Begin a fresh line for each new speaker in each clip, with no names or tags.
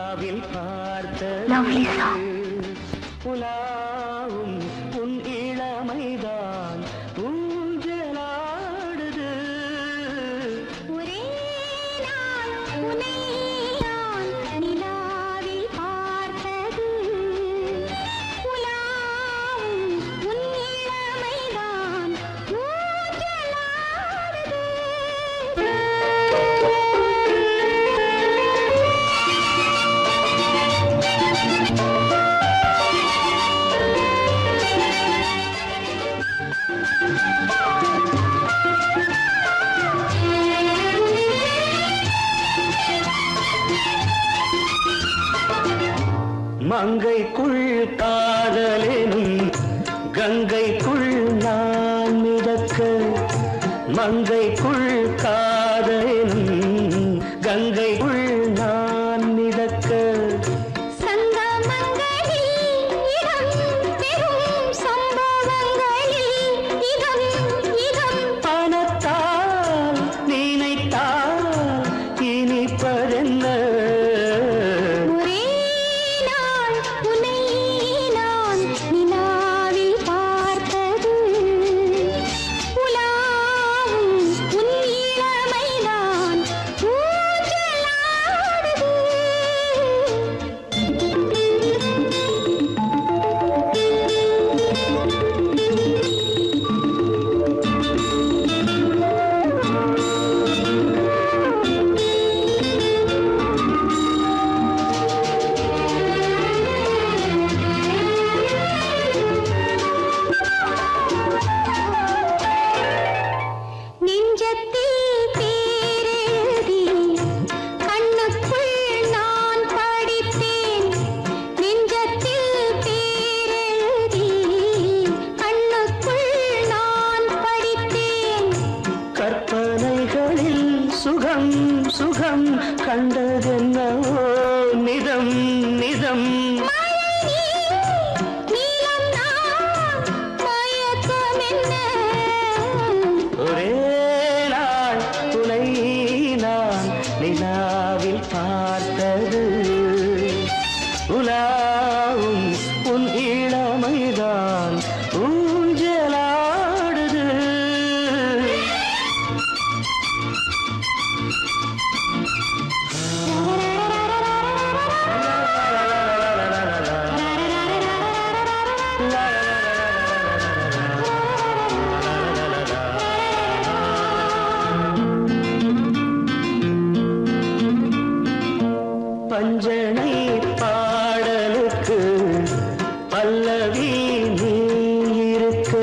Lovely song.
உன் இளமைதான் ஊஞ்சலாடுது.
ஒரே நாள் உன்னை நான் நிலாவில் பார்த்தது. உலாவும் உன் இளமைதான் ஊஞ்சலாடுது.
மங்கைக்குள் காதலெனும் கங்கைக்குள் நான் மிதக்க. மங்கைக்குள் காதலெனும் கங்கைக்குள் நான் மிதக்க. பணத்தால் நினைத்தால் இனிப்பதென்ன. கற்பனைகளில் சுகம் சுகம் கண்டதென்னவோ நிதம் நிதம். ஒரே நாள் உன்னை நான் நிலாவில் பார்த்தது. உலாவும் உன் இளமைதான் ஊஞ்சலாடுது. பஞ்சனை பாடலுக்கு பல்லவி நீ இருக்கு.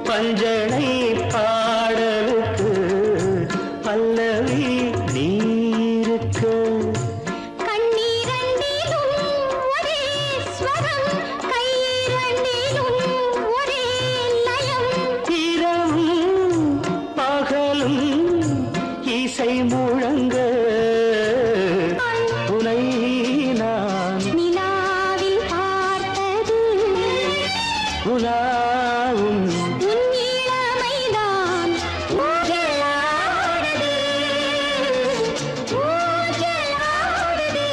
பஞ்சனை பாடலுக்கு பல்லவி நீ இருக்கு. இரவும் பகலும் இசை முழங்க. உனை நான்
நிலாவில் பார்த்தது.
உலாவும்
உன் இளமைதான் ஊஞ்சலாடுது. ஊஞ்சலாடுது.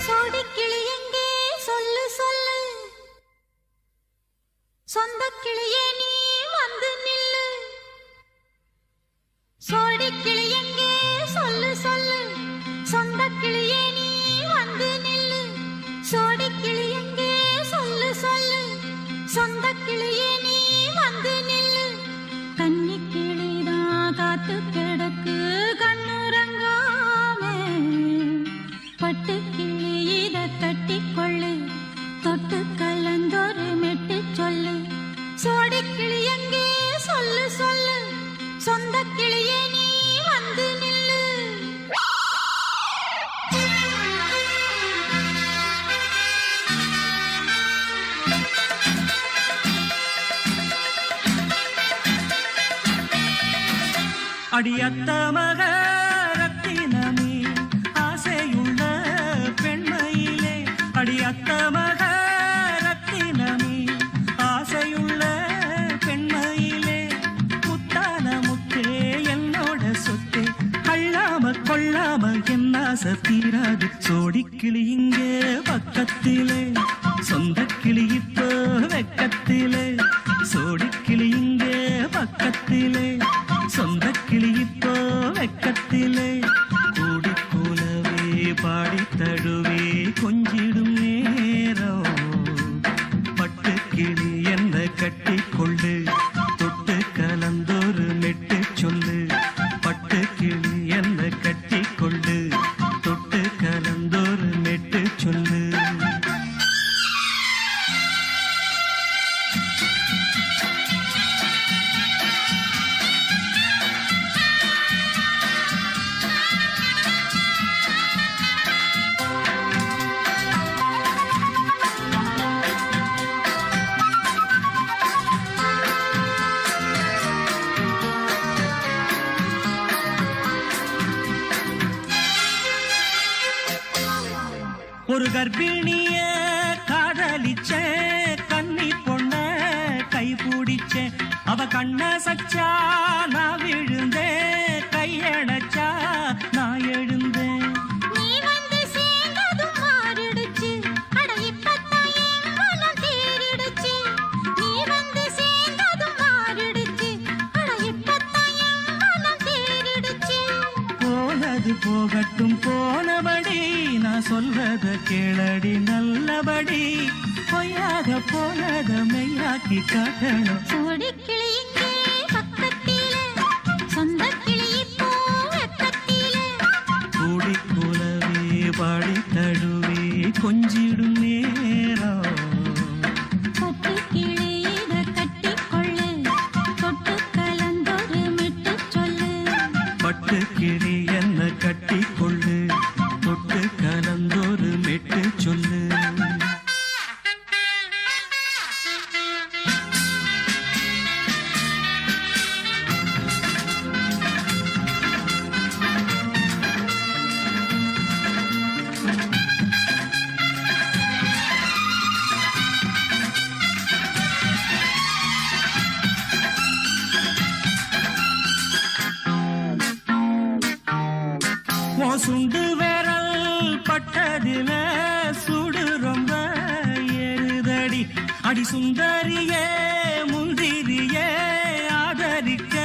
சோடிக்கிளி எங்கே சொல்லு சொல்லு. சொந்தக் கிளியே நீ வந்து நில்லு. சோடிக்கிளி எங்கே சொல்லு சொல்லு. சொந்தக் கிளியே நீ வந்து நில்லு. சோடிக்கிளி எங்கே சொல்லு சொல்லு. சொந்தக் கிளியே நீ வந்து நில்லு. கன்னி கிளிதான் காத்து கிடக்கு கண்ணுறங்காமே. பட்டு கிளி இத கட்டிக்கொள்ளு. தொட்டு கலந்தொரு மெட்டு சொல்லு. சோடிக்கிளி எங்கே சொல்லு சொல்லு. சொந்தக் கிளியே நீ வந்து நில்லு.
அடியத்த மக ரத்தினமே ஆசையுள்ள பெண்மையிலே. அடியத்த மக ரத்தினமே ஆசையுள்ள பெண்மையிலே. ஆசை தீராது சோடிக்கிளி இங்கே பக்கத்திலே சொந்த கிளி இப்போ வெக்கத்திலே சோடிக்கிளி இங்கே பக்கத்திலே சொந்த கிளி இப்போ வெக்கத்திலே கூடி கூலவே பாடி தழுவே கொஞ்சிடும் நேரம் பட்டு கிளி என்ன கட்டி கொள்ளு தொட்டு கலந்தொரு மெட்டு சொல்லு பட்டு கிளி என்ன கட்டி கொள்ளு தொட்டு கலந்தொரு மெட்டு சொல்லு ஒரு கர்ப்பிணிய காதலிச்ச கன்னி பொண்ண கை பிடிச்ச அவ கண்ண சச்சா நான் விழுந்தேன் கையடைச்சா நான் எழுந்தேன்
நீ வந்து சேர்ந்ததும் மாறிடுச்சு அட இப்பத்தான் என் மனம் தேறிடுச்சு நீ வந்து சேர்ந்ததும் மாறிடுச்சு அட இப்பத்தான் என் மனம் தேறிடுச்சு
போனது போகட்டும் போனபடி நான் சொல்றத கேளடி நல்லபடி பொய்யாக போனத மெய்யாக்கி காட்டணும்
சோடிக்கிளி இங்கே பக்கத்திலே சொந்த கிளி இப்போ வெக்கத்திலே
கூடி கூலவே பாடி தழுவே கொஞ்சிடும் நேரம்
பட்டு கிளி இத கட்டிக்கொள்ளு தொட்டு கலந்தொரு மெட்டு சொல்லு
பட்டு கிளி என்ன கட்டி கொள்ளு தொட்டு கலந்தொரு மெட்டு சொல்லு சுண்டு விரல் பட்டதில சுடு ரொம்ப ஏறுதடி அடி சுந்தரியே முந்திரியே ஆதரிக்க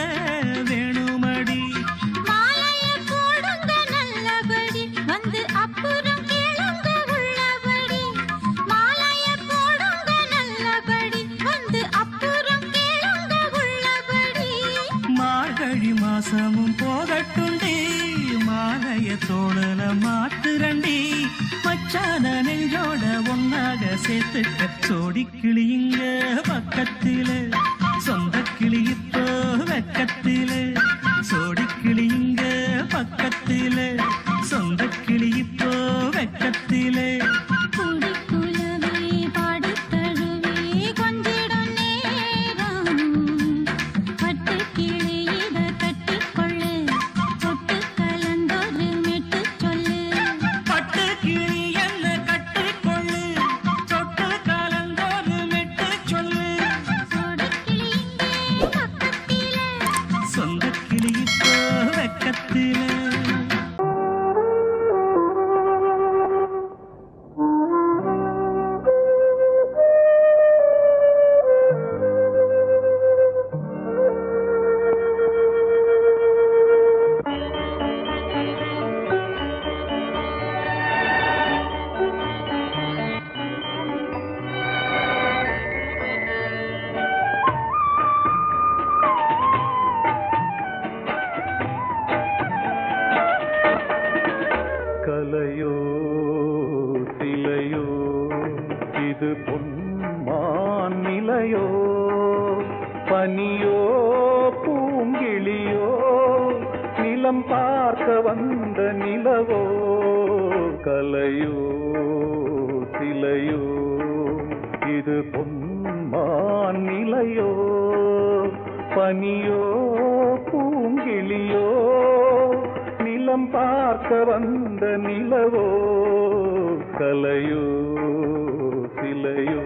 வேணுமடி
மாலைய போடுங்க நல்லபடி வந்து அப்புறம் கேளுங்க உள்ளபடி மாலைய போடுங்க நல்லபடி வந்து அப்புறம் கேளுங்க உள்ளபடி
மார்கழி மாசமும் போகட்டுண்டி மாலைய தோழல மாத்துரண்டி மச்சான நெஞ்சோட ஒன்னாக சேர்த்துக்க சோடிக்கிளி இங்க பக்கத்திலே சொந்த கிளி இப்போ வெக்கத்திலே சோடிக்கிளி இங்க பக்கத்திலே சொந்த கிளி இப்போ வெக்கத்திலே
கூடி குலவே பாடி தழுவே கொஞ்சிடும் நேரம் பட்டு கிளி இத கட்டிக்கொள்ளு தொட்டு கலந்தொரு மெட்டு சொல்லு
பட்டு கிளி என்ன கட்டிக்கொள்ளு தொட்டு கலந்தொரு மெட்டு சொல்லு
சோடிக்கிளி இங்கே பக்கத்திலே
சொந்த கிளி இப்போ வெக்கத்திலே கலையோ சிலையோ இது பொன்மான் நிலையோ பனியோ பூங்கிளியோ நிலம் பார்க்க வந்த நிலவோ கலையோ சிலையோ இது பொன்மான் நிலையோ பனியோ பூங்கிளியோ நிலம் பார்க்க வந்த நிலவோ கலையோ சிலையோ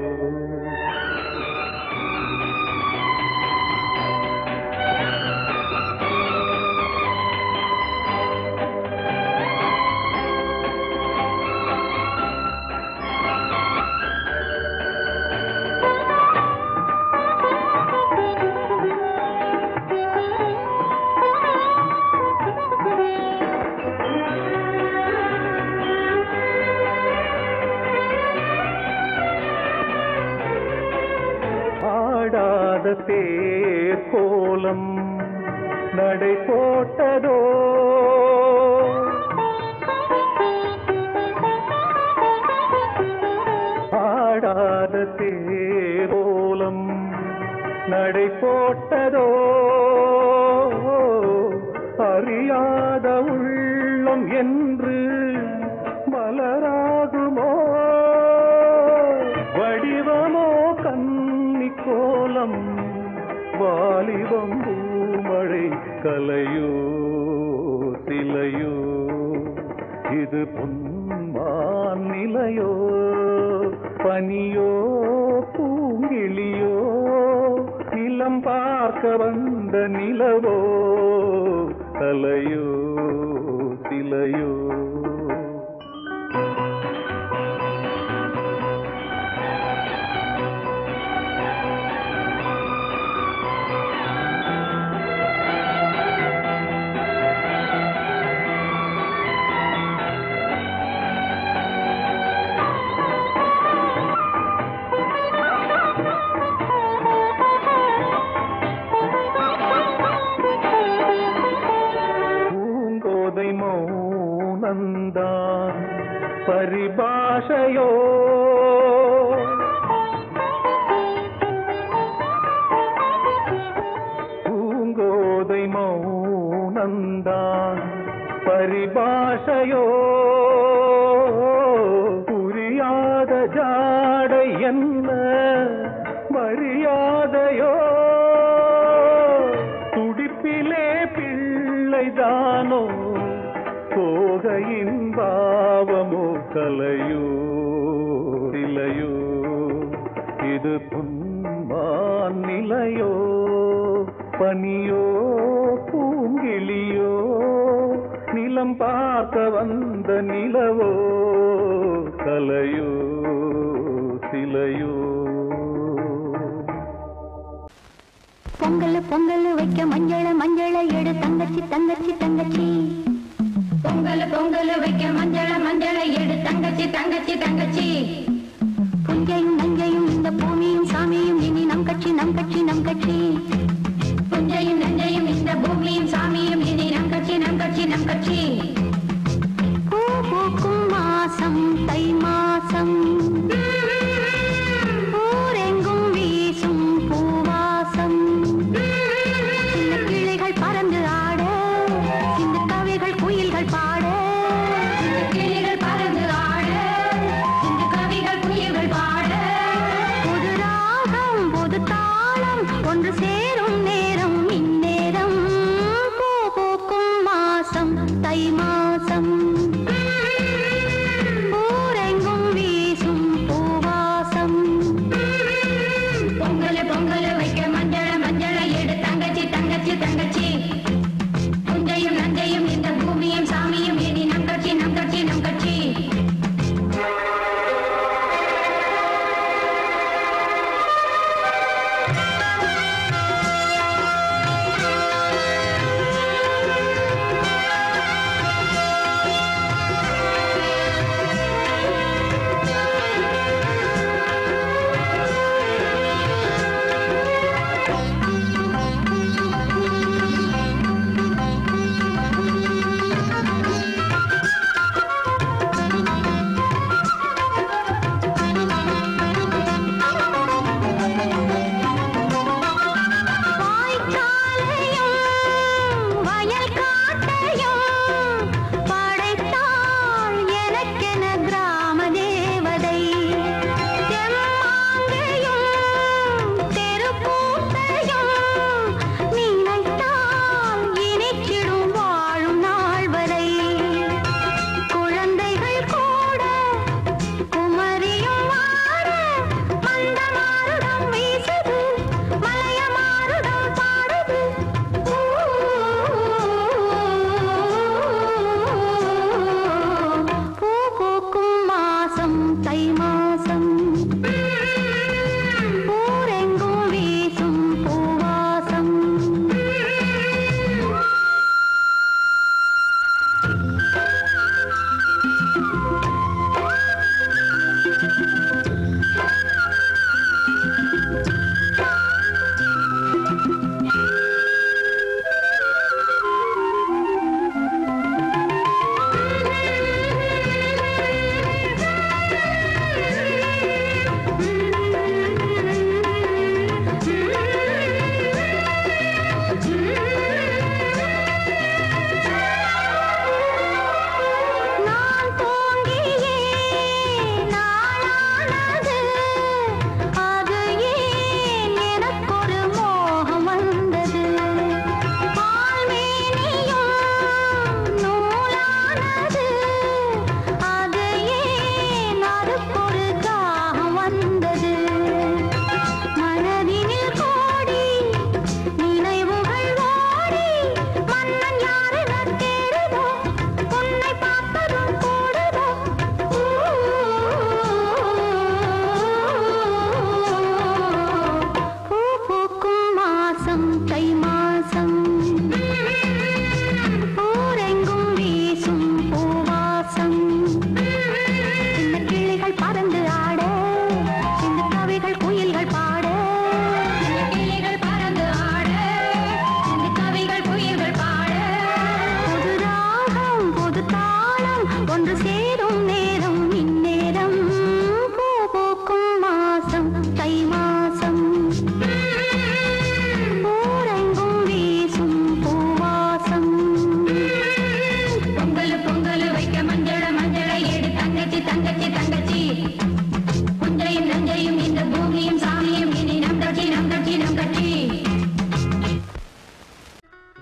தேர் கோலம் நடை போட்டதோ ஆடாத தேர் கோலம் நடை போட்டதோ அறியாத உள்ளம் என்று மலராகுமோ வடிவமோ கன்னி கோலம் வாலிபம் பூமழை கலையோ சிலையோ இது பொன்மான் நிலையோ பனியோ பூங்கிளியோ நிலம் பார்க்க வந்த நிலவோ கலையோ சிலையோ மௌனந்தான் பரிபாஷையோ பூங்கோதை மௌனந்தான் பரிபாஷையோ புரியாத ஜாடை என்ன மரியாதையோ துடிப்பிலே பிள்ளைதானோ கோகையின் பாவமோ கலையோ சிலையோ இது பொன்மான் நிலையோ பனியோ பூங்கிளியோ நிலம் பார்க்க வந்த நிலவோ கலையோ சிலையோ
பொங்கல் பொங்கல் வைக்க மஞ்சள மஞ்சள எடு தங்கச்சி தங்கச்சி தங்கச்சி பொங்கல் பொங்கல் வைக்க மஞ்சள மஞ்சள எடு தங்கச்சி தங்கச்சி தங்கச்சி புஞ்சையும் நஞ்சையும் இந்த பூமியும் சாமியும் இனி நம் கட்சி நம் கட்சி நம் கட்சி புஞ்சையும் நஞ்சையும் இந்த பூமியும் சாமியும் இனி நம் கட்சி நம் கட்சி நம் கட்சி பூ பூக்கும் மாசம் தை மாசம் ஊரெங்கும் வீசும் பூவாசம் சின்ன கிளைகள் பறந்து ஆட சின்ன கவிகள் குயில்கள் பாட சின்ன கிளைகள் பறந்து ஆட சின்ன கவிகள் குயில்கள் பாட புது ராகம் புது தாளம் ஒன்று சேரும்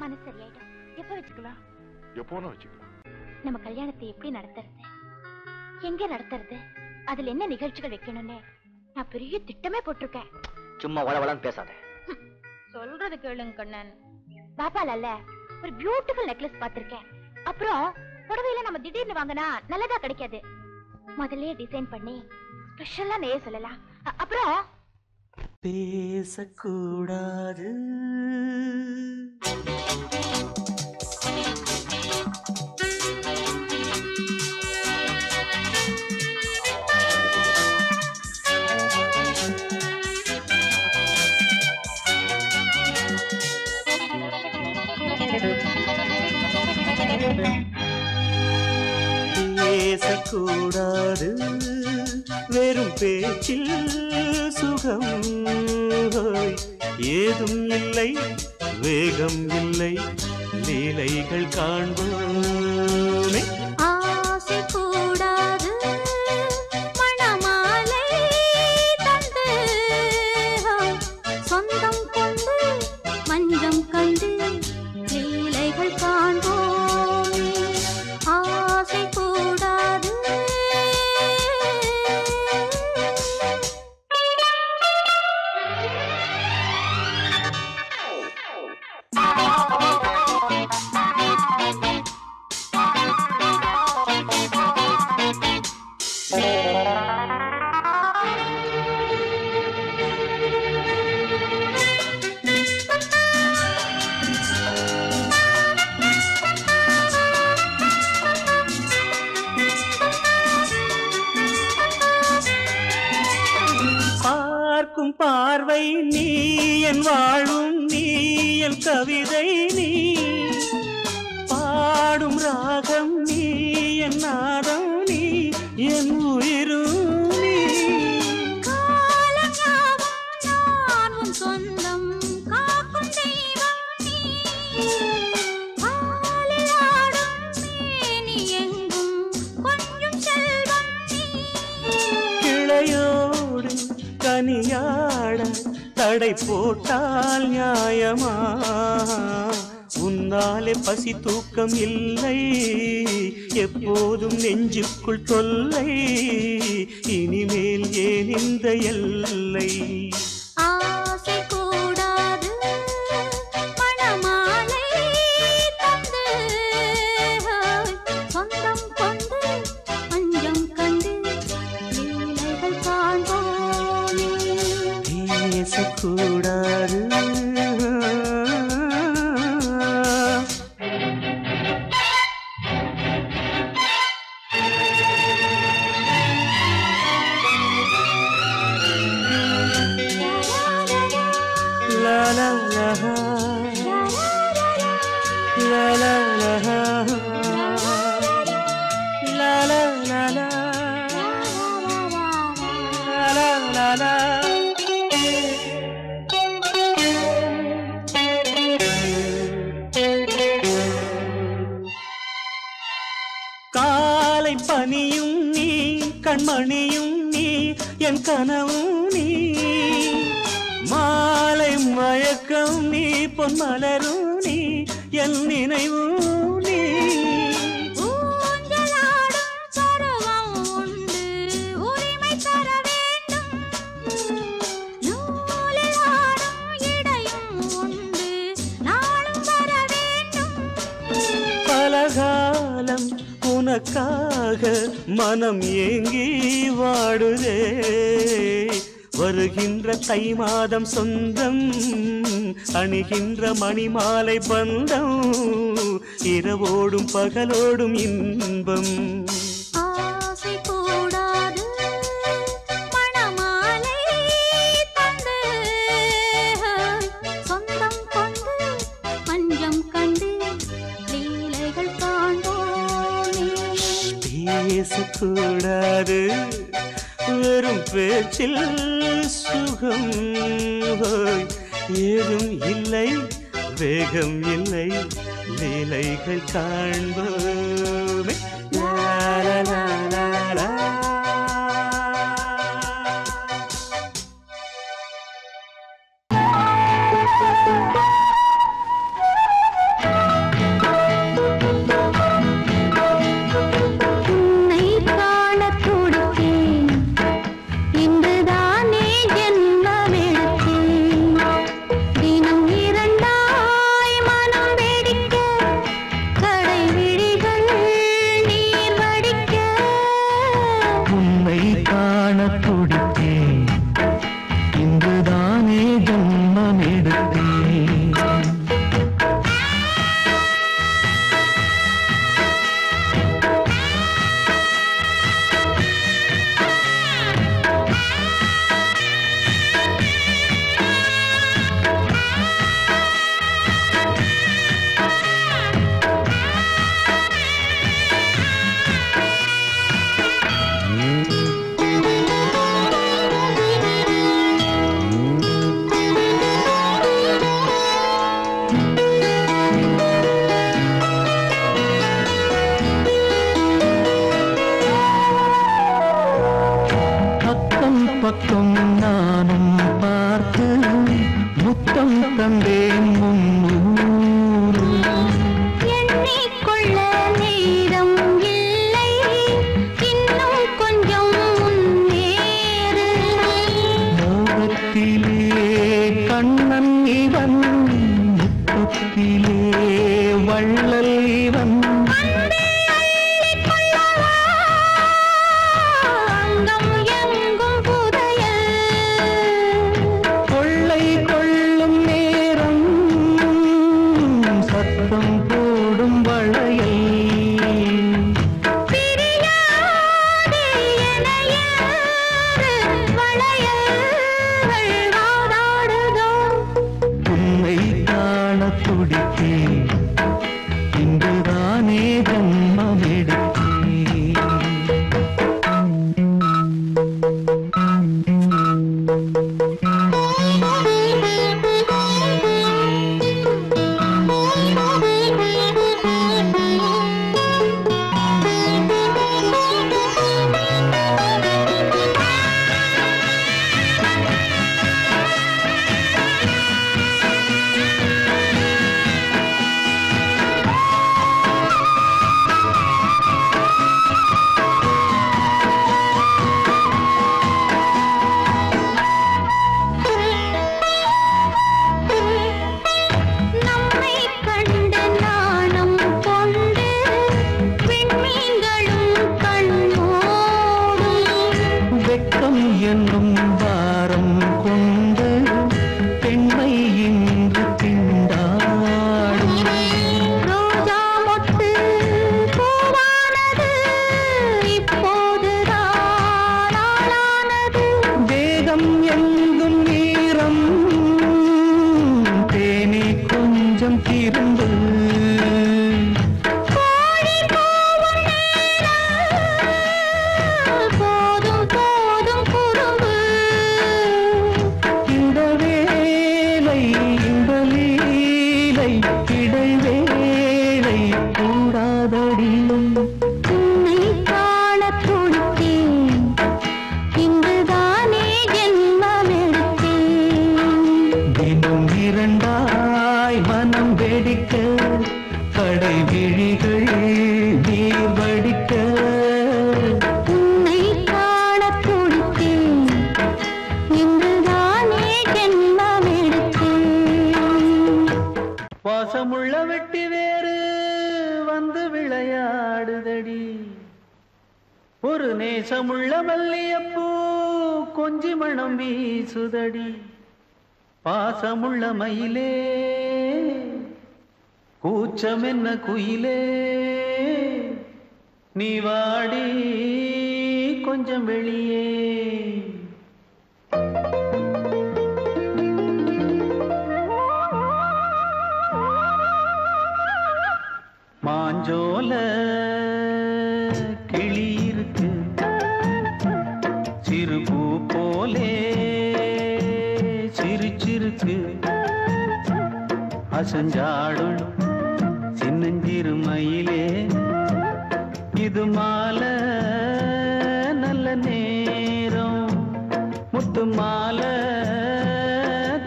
மனசு சரியாயிடும். எப்ப வச்சுக்கலாம்?
எப்போனா வச்சுக்கலாம்.
நம்ம கல்யாணத்தை எப்படி நடத்துறது, எங்க நடத்துறது, அதுல என்ன நிகழ்ச்சிகள் வைக்கணும்னு நான் பெரிய திட்டமே போட்டிருக்கேன்.
சும்மா வளவளன்னு பேசாத.
சொல்றது கேளுங்க கண்ணன். பாப்பால ஒரு பியூட்டிஃபுல் நெக்லஸ் பாத்திருக்கேன். அப்புறம் புடவையில நம்ம திடீர்னு வாங்கினா நல்லதா கிடைக்காது. முதல்ல டிசைன் பண்ணி ஸ்பெஷலா நெய்ய சொல்லலாம். அப்புறம்
பேசக்கூடாது, பேசக்கூடாது, வெறும் பேச்சில் சுகம் ஏதும் இல்லை, வேகம் இல்லை, லீலைகள் காண்போமே.
ஆசை கூடாது, மணமாலை தந்து சொந்தம் கொண்டு மஞ்சம் கண்டு லீலைகள் காண்போமே. ஆசை கூடாது.
பார்க்கும் பார்வை நீ, என் வாழும் நீ, என் கவிதை நீ, பாடும் ராகம் நீ, என் நாதம் நீ, என் உயிரும் நீ.
காலம் சொந்தம் காக்கும் தெய்வம் நீ, பாலில் ஆடும் மேனி எங்கும் கொஞ்சம் செல்வம் நீ.
கிளையோடு கனியாட தடை போட்டால் நியாயமா? உன்னாலே பசி தூக்கம் இல்லை, எப்போதும் நெஞ்சுக்குள் தொல்லை, இனிமேல் ஏன் இந்த எல்லை?
ஆசை கூடாது, மணமாலை தந்து சொந்தம் கொண்டு மஞ்சம் கண்டு லீலைகள் காண்போமே.
பேசக்கூடாது, la la la la la la la la la la la la. காலை பனியும் நீ, கண்மணியும் நீ, என் கனவும் நீ, மாலை மயக்கம் நீ, பொன்மலரும் நீ, என் நினைவும் நீ.
ஊஞ்சலாடும் பருவம் உண்டு, உரிமை தர வேண்டும். நூலில் ஆடும் இடையும் உண்டு, நாளும் வர வேண்டும்.
பலகாலம் உனக்காக மனம் ஏங்கி வாடுதே, வருகின்ற தை மாதம் சொந்தம், அணிகின்ற மணிமாலை பந்தம், இரவோடும் பகலோடும் இன்பம்.
ஆசை கூடாது, மணமாலை தந்து சொந்தம் கொண்டு மஞ்சம் கண்டு லீலைகள் காண்போமே.
பேசக்கூடாது, வெறும் பேச்சில் சுகம் ஏதும் இல்லை, வேகம் இல்லை, லீலைகள் காண்போமே. லா லா லா லா லா. வள்ளல் இவன்
அங்கம் எங்கும் புதையல்
கொள்ளை கொள்ளும் நேரம் சத்தம் போடும் வளையல்
பிரியாதே எனையாறு வளையல்கள் வாதாடுதோ
உன்னை காண துடித்தேன் இன்றுதானே ஜன்மம் எடுத்தேன்
நம்மை கண்டு நாணம் கொண்டு விண்மீன்களும் கண்ணோடும்
வெட்கம் என்னும் பாரம் கொண்டு பெண்மை இன்று திண்டாடும்
ரோஜா மொட்டு பூவானது இப்போதுதான் ஆளானது
வேகம் எங்கும் நீரம் தேனே கொஞ்சம் திரும்பு
கோழி கூவும் நேரம் போதும் போதும் குறும்பு
இந்த வேலை இந்த லீலை இடைவேளை கூடாதடியும்
உன்னை காண துடித்தேன் இங்குதானே ஜென்மம் எடுத்தேன்
தினம் இரண்டாய் மனம் வெடிக்க கடை விழிகள் நீர் வடிக்க
உன்னை காண துடித்தேன் இங்குதானே ஜென்மம் எடுத்தேன்
வாசமுள்ள வெட்டி வேறு வந்து விளையாடுதடி ஒரு நேசமுள்ள மல்லியப்பூ கொஞ்சி மணம் வீசுதடி பாசமுள்ள மயிலே கூச்சம் என்ன குயிலே நீ வாடி கொஞ்சம் வெளியே மாஞ்சோல கிளி இருக்கு சிறுபூ போலே சிரிச்சிருக்கு அசஞ்சாடும் சின்னஞ்சிறு மயிலே இது மாலை நல்ல நேரம் முத்து மாலை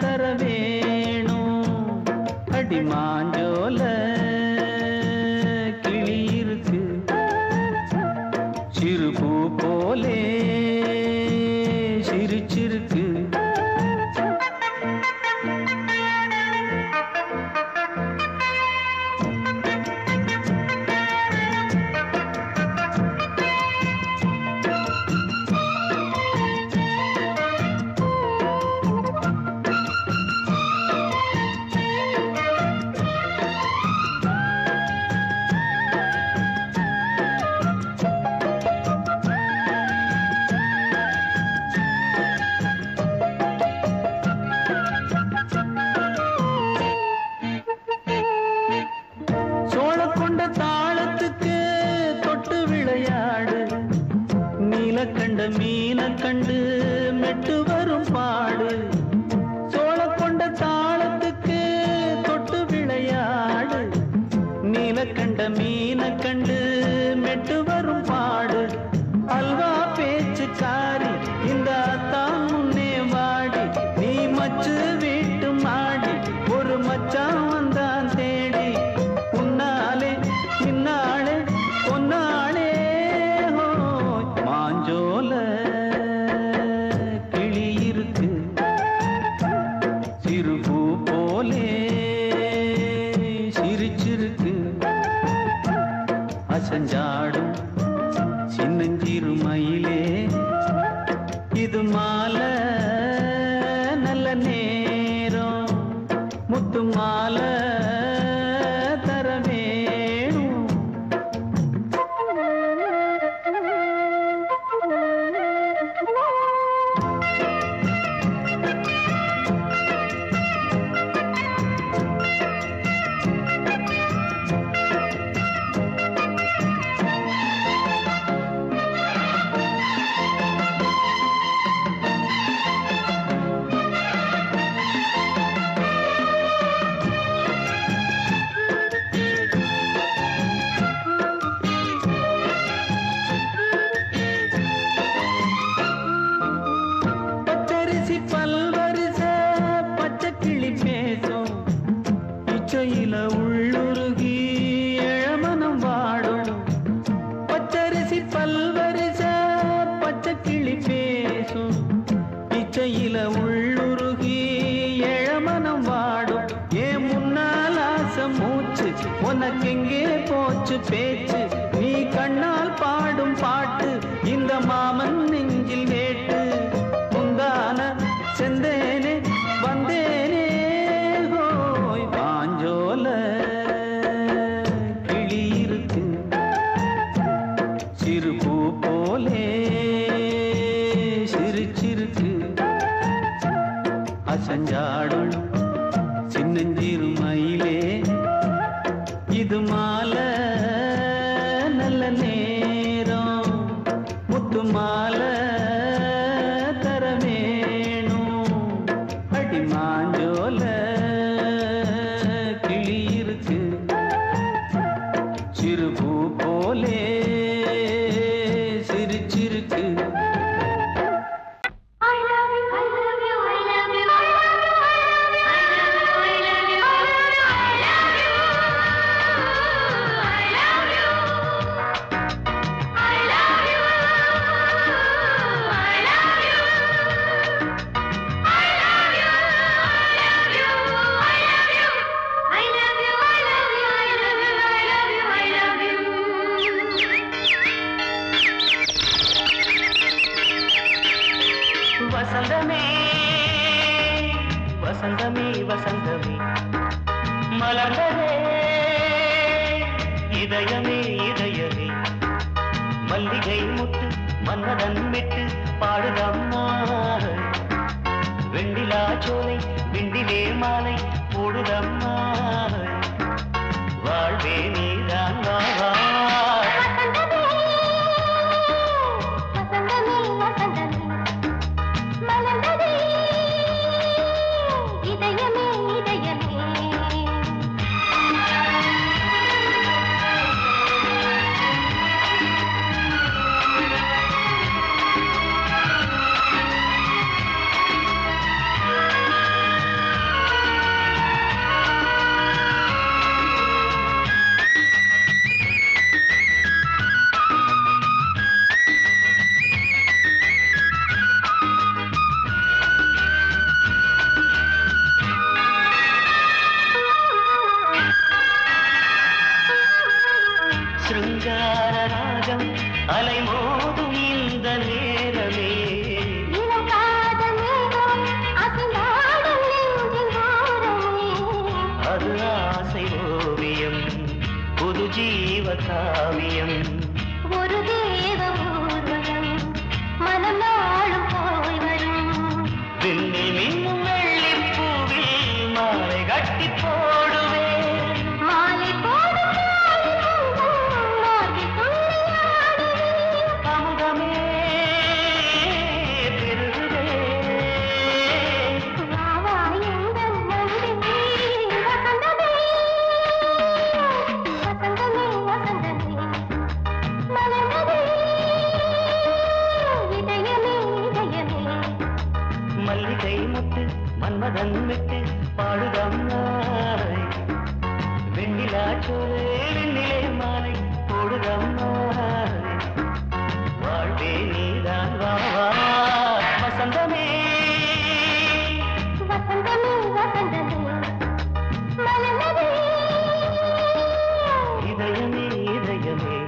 தர வேணும் அடி மாஞ்சோல கிளி இருக்கு சிறுபூ போலே சிரிச்சிருக்கு சோழக்கொண்ட தாளத்துக்கு தொட்டு விளையாடு நீலக்கண்ட மீன கண்டு மெட்டு வரும் பாடு சோழக்கொண்ட தாளத்துக்கு தொட்டு விளையாடு நீலக்கண்ட மீன கண்டு மெட்டு வரும் பாடு அல்வா பேச்சுக்காரி இந்த தான் முன்னே வாடி நீ மச்சு வீட்டு மாடி ஒரு மச்சான் வந்தான் தேடி உன்னாலே பின்னாலே பொன்னாலே ஹோ மாஞ்சோல கிளி இருக்கு சிறுபூ போலே சிரிச்சிருக்கு
அசஞ்சாடும் சின்னஞ்சிறு மயிலே இது மாலை நல்ல நேரம் முத்து மாலை தர வேணும் உனக்கெங்கே போச்சு பேச்சு நீ கண்ணால் பாடும் பாட்டு இந்த மாமன் நெஞ்சில் வேட்டு முந்தான செந்தேனே வந்தேனே ஹோய் பாஞ்சோல கிளி இருக்கு சிறு பூ போலே சிரிச்சிருக்கு அசஞ்சாடும் சின்னஞ்சிறு மயிலே இது மாலை நல்ல நேரம் முத்து மாலை தர வேணும் அடி மாஞ்சோல கிளி இருக்கு சிறு பூ போலே சிரிச்சிருக்கு
வசந்தமே வசந்தமே வசந்தமே மலர்ந்ததே இதயமே இதயமே மல்லிகை முட்டு மன்னதன் விட்டு பாடுதம்மா வெண்ணிலா சோலை வெண்டிலே மாலை போடுதம்மா வாழ்வே நீதான் வா சிருங்காரராகம் அலைமோதும் இந்த நேரமே அது ஆசை ஓவியம் புது ஜீவ காவியம்
ஒரு தேவ ஊர்வலம் மனம் நாளும் போய் வரும்
விண்ணில் மின்னும் வெள்ளிப் பூவில் மாலை கட்டி போடுவேன்
மாலை போடும்
அமுதமே பெருகுதே மல்லிகை முட்டு மன்மதன் விட்டு பாடுதம்மாய் வெண்ணிலா சோலை வெண்ணிலே மாலை போடுதம்மாய் வாழ்வே நீதான் வா வசந்தமே
வசந்தமே வசந்தமே மலர்ந்ததே
இதயமே இதயமே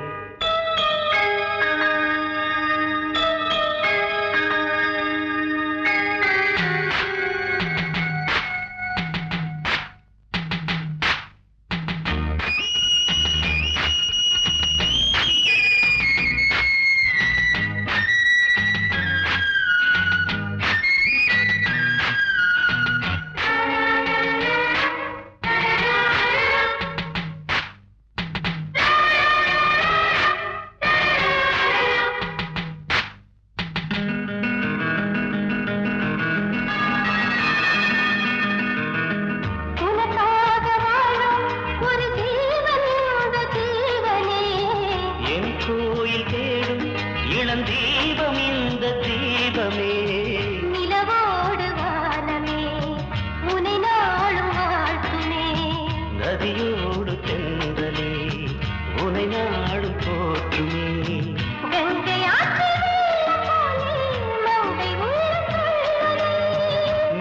நதியோடு தென்றலே உனை நாடும் போற்றுமே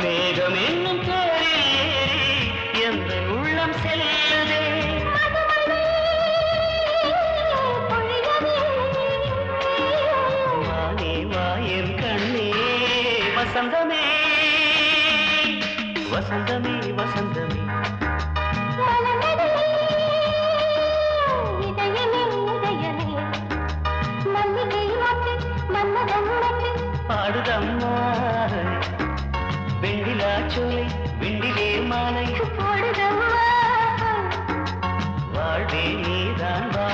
மேகம் என்னும் பேரில் ஏறி எந்த உள்ளம் செல்லதே வானே வாயன் கண்ணே வசந்தமே வசந்தமே வசந்தமே பாடுதம்மா வெண்ணிலா சோலை வெண்ணிலே மாலை வாழ்வே நீதான் வா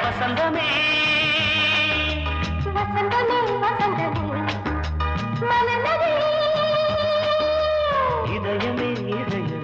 வசந்தமே
வசந்தமே வசந்தமே மலர்ந்ததே
இதயமே இதயமே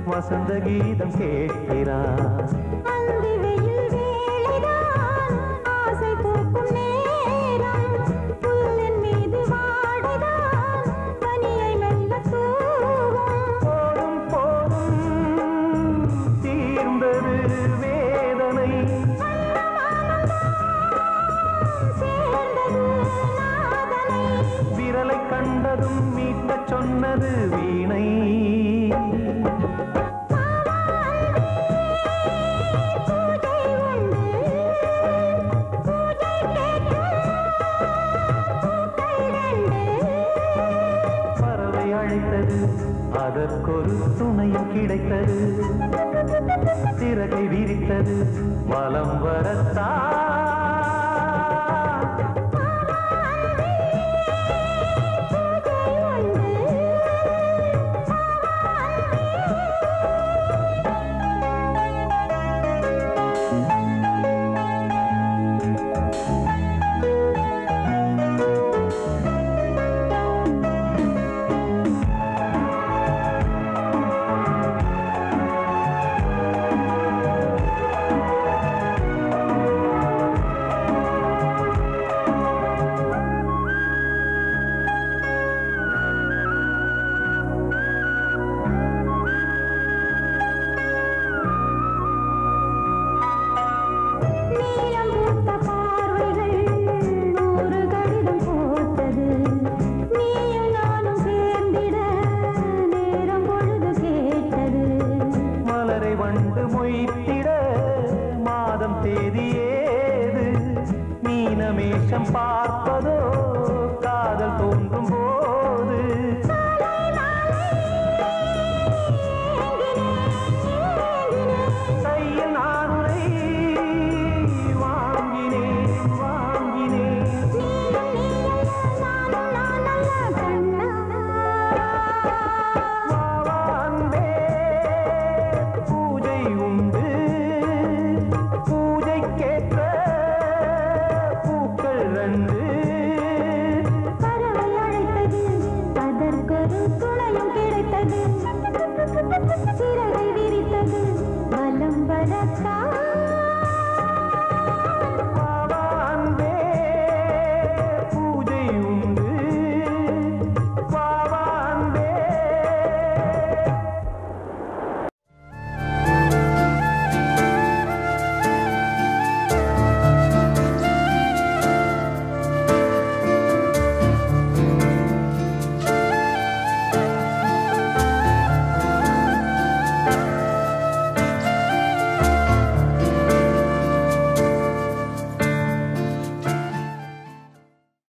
வசந்த கீதம் கேட்கிறான் கண்டதும் மீட்ட சொன்னது வீணை பறவை அழைத்தது அதற்கொரு துணையும் கிடைத்தது சிறகை விரித்தது வலம் வரத்தான்